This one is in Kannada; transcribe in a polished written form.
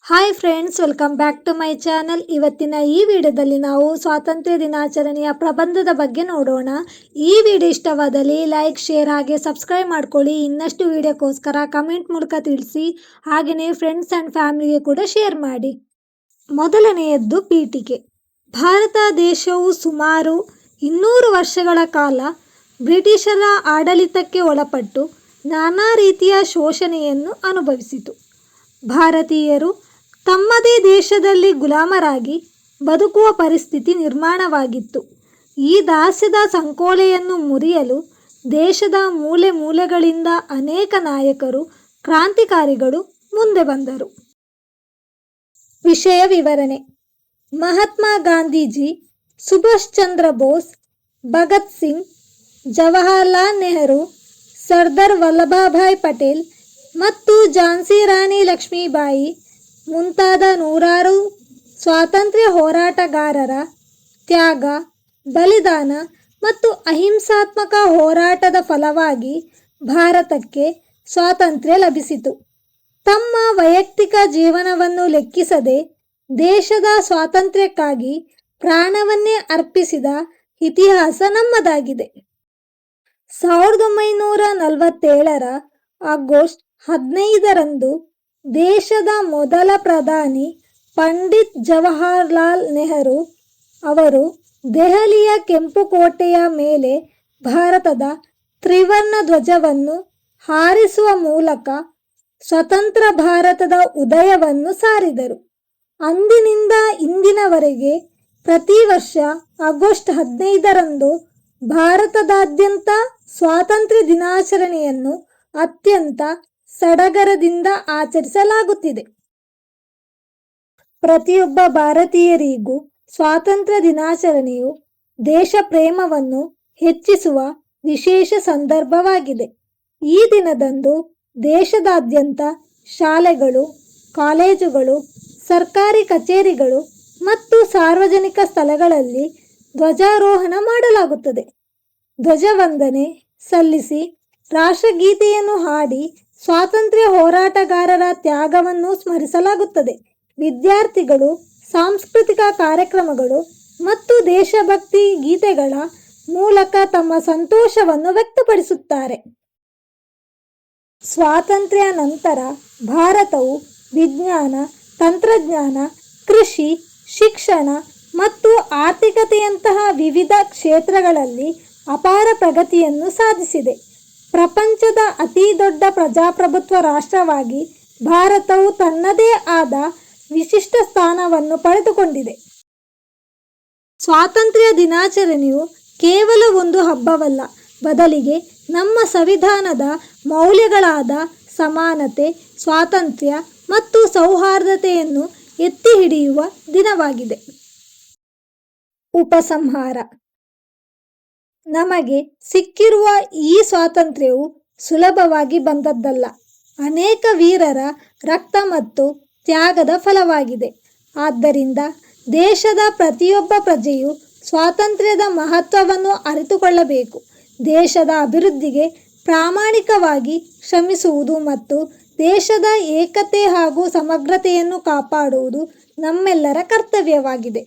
Hi friends, welcome back to my channel. ಇವತ್ತಿನ ಈ ವಿಡಿಯೋದಲ್ಲಿ ನಾವು ಸ್ವಾತಂತ್ರ್ಯ ದಿನಾಚರಣೆಯ ಪ್ರಬಂಧದ ಬಗ್ಗೆ ನೋಡೋಣ. ಈ ವಿಡಿಯೋ ಇಷ್ಟವಾದಲ್ಲಿ ಲೈಕ್, ಶೇರ್ ಹಾಗೆ ಸಬ್ಸ್ಕ್ರೈಬ್ ಮಾಡ್ಕೊಳ್ಳಿ. ಇನ್ನಷ್ಟು ವಿಡಿಯೋಕ್ಕೋಸ್ಕರ ಕಮೆಂಟ್ ಮೂಲಕ ತಿಳಿಸಿ. ಹಾಗೆಯೇ ಫ್ರೆಂಡ್ಸ್ ಆ್ಯಂಡ್ ಫ್ಯಾಮಿಲಿಗೆ ಕೂಡ ಶೇರ್ ಮಾಡಿ. ಮೊದಲನೆಯದ್ದು ಪೀಠಿಕೆ. ಭಾರತ ದೇಶವು ಸುಮಾರು 200 ವರ್ಷಗಳ ಕಾಲ ಬ್ರಿಟಿಷರ ಆಡಳಿತಕ್ಕೆ ಒಳಪಟ್ಟು ನಾನಾ ರೀತಿಯ ಶೋಷಣೆಯನ್ನು ಅನುಭವಿಸಿತು. ಭಾರತೀಯರು ತಮ್ಮದೇ ದೇಶದಲ್ಲಿ ಗುಲಾಮರಾಗಿ ಬದುಕುವ ಪರಿಸ್ಥಿತಿ ನಿರ್ಮಾಣವಾಗಿತ್ತು. ಈ ದಾಸ್ಯದ ಸಂಕೋಲೆಯನ್ನು ಮುರಿಯಲು ದೇಶದ ಮೂಲೆ ಮೂಲೆಗಳಿಂದ ಅನೇಕ ನಾಯಕರು, ಕ್ರಾಂತಿಕಾರಿಗಳು ಮುಂದೆ ಬಂದರು. ವಿಷಯ ವಿವರಣೆ: ಮಹಾತ್ಮ ಗಾಂಧೀಜಿ, ಸುಭಾಷ್ ಚಂದ್ರ ಬೋಸ್, ಭಗತ್ ಸಿಂಗ್, ಜವಾಹರಲಾಲ್ ನೆಹರು, ಸರ್ದಾರ್ ವಲ್ಲಭಭಾಯಿ ಪಟೇಲ್ ಮತ್ತು ಝಾನ್ಸಿ ರಾಣಿ ಲಕ್ಷ್ಮೀಬಾಯಿ ಮುಂತಾದ ನೂರಾರು ಸ್ವಾತಂತ್ರ್ಯ ಹೋರಾಟಗಾರರ ತ್ಯಾಗ, ಬಲಿದಾನ ಮತ್ತು ಅಹಿಂಸಾತ್ಮಕ ಹೋರಾಟದ ಫಲವಾಗಿ ಭಾರತಕ್ಕೆ ಸ್ವಾತಂತ್ರ್ಯ ಲಭಿಸಿತು. ತಮ್ಮ ವೈಯಕ್ತಿಕ ಜೀವನವನ್ನು ಲೆಕ್ಕಿಸದೆ ದೇಶದ ಸ್ವಾತಂತ್ರ್ಯಕ್ಕಾಗಿ ಪ್ರಾಣವನ್ನೇ ಅರ್ಪಿಸಿದ ಇತಿಹಾಸ ನಮ್ಮದಾಗಿದೆ. 1947ರ ಆಗಸ್ಟ್ 15ರಂದು ದೇಶದ ಮೊದಲ ಪ್ರಧಾನಿ ಪಂಡಿತ್ ಜವಾಹರಲಾಲ್ ನೆಹರು ಅವರು ದೆಹಲಿಯ ಕೆಂಪುಕೋಟೆಯ ಮೇಲೆ ಭಾರತದ ತ್ರಿವರ್ಣ ಧ್ವಜವನ್ನು ಹಾರಿಸುವ ಮೂಲಕ ಸ್ವತಂತ್ರ ಭಾರತದ ಉದಯವನ್ನು ಸಾರಿದರು. ಅಂದಿನಿಂದ ಇಂದಿನವರೆಗೆ ಪ್ರತಿ ವರ್ಷ ಆಗಸ್ಟ್ 15ರಂದು ಭಾರತದಾದ್ಯಂತ ಸ್ವಾತಂತ್ರ್ಯ ದಿನಾಚರಣೆಯನ್ನು ಅತ್ಯಂತ ಸಡಗರದಿಂದ ಆಚರಿಸಲಾಗುತ್ತಿದೆ. ಪ್ರತಿಯೊಬ್ಬ ಭಾರತೀಯರಿಗೂ ಸ್ವಾತಂತ್ರ್ಯ ದಿನಾಚರಣೆಯು ದೇಶ ಪ್ರೇಮವನ್ನು ಹೆಚ್ಚಿಸುವ ವಿಶೇಷ ಸಂದರ್ಭವಾಗಿದೆ. ಈ ದಿನದಂದು ದೇಶದಾದ್ಯಂತ ಶಾಲೆಗಳು, ಕಾಲೇಜುಗಳು, ಸರ್ಕಾರಿ ಕಚೇರಿಗಳು ಮತ್ತು ಸಾರ್ವಜನಿಕ ಸ್ಥಳಗಳಲ್ಲಿ ಧ್ವಜಾರೋಹಣ ಮಾಡಲಾಗುತ್ತದೆ. ಧ್ವಜವಂದನೆ ಸಲ್ಲಿಸಿ ರಾಷ್ಟ್ರಗೀತೆಯನ್ನು ಹಾಡಿ ಸ್ವಾತಂತ್ರ್ಯ ಹೋರಾಟಗಾರರ ತ್ಯಾಗವನ್ನು ಸ್ಮರಿಸಲಾಗುತ್ತದೆ. ವಿದ್ಯಾರ್ಥಿಗಳು ಸಾಂಸ್ಕೃತಿಕ ಕಾರ್ಯಕ್ರಮಗಳು ಮತ್ತು ದೇಶಭಕ್ತಿ ಗೀತೆಗಳ ಮೂಲಕ ತಮ್ಮ ಸಂತೋಷವನ್ನು ವ್ಯಕ್ತಪಡಿಸುತ್ತಾರೆ. ಸ್ವಾತಂತ್ರ್ಯ ನಂತರ ಭಾರತವು ವಿಜ್ಞಾನ, ತಂತ್ರಜ್ಞಾನ, ಕೃಷಿ, ಶಿಕ್ಷಣ ಮತ್ತು ಆರ್ಥಿಕತೆಯಂತಹ ವಿವಿಧ ಕ್ಷೇತ್ರಗಳಲ್ಲಿ ಅಪಾರ ಪ್ರಗತಿಯನ್ನು ಸಾಧಿಸಿದೆ. ಪ್ರಪಂಚದ ಅತಿ ದೊಡ್ಡ ಪ್ರಜಾಪ್ರಭುತ್ವ ರಾಷ್ಟ್ರವಾಗಿ ಭಾರತವು ತನ್ನದೇ ಆದ ವಿಶಿಷ್ಟ ಸ್ಥಾನವನ್ನು ಪಡೆದುಕೊಂಡಿದೆ. ಸ್ವಾತಂತ್ರ್ಯ ದಿನಾಚರಣೆಯು ಕೇವಲ ಒಂದು ಹಬ್ಬವಲ್ಲ, ಬದಲಿಗೆ ನಮ್ಮ ಸಂವಿಧಾನದ ಮೌಲ್ಯಗಳಾದ ಸಮಾನತೆ, ಸ್ವಾತಂತ್ರ್ಯ ಮತ್ತು ಸೌಹಾರ್ದತೆಯನ್ನು ಎತ್ತಿ ಹಿಡಿಯುವ ದಿನವಾಗಿದೆ. ಉಪಸಂಹಾರ: ನಮಗೆ ಸಿಕ್ಕಿರುವ ಈ ಸ್ವಾತಂತ್ರ್ಯವು ಸುಲಭವಾಗಿ ಬಂದದ್ದಲ್ಲ, ಅನೇಕ ವೀರರ ರಕ್ತ ಮತ್ತು ತ್ಯಾಗದ ಫಲವಾಗಿದೆ. ಆದ್ದರಿಂದ ದೇಶದ ಪ್ರತಿಯೊಬ್ಬ ಪ್ರಜೆಯು ಸ್ವಾತಂತ್ರ್ಯದ ಮಹತ್ವವನ್ನು ಅರಿತುಕೊಳ್ಳಬೇಕು. ದೇಶದ ಅಭಿವೃದ್ಧಿಗೆ ಪ್ರಾಮಾಣಿಕವಾಗಿ ಶ್ರಮಿಸುವುದು ಮತ್ತು ದೇಶದ ಏಕತೆ ಹಾಗೂ ಸಮಗ್ರತೆಯನ್ನು ಕಾಪಾಡುವುದು ನಮ್ಮೆಲ್ಲರ ಕರ್ತವ್ಯವಾಗಿದೆ.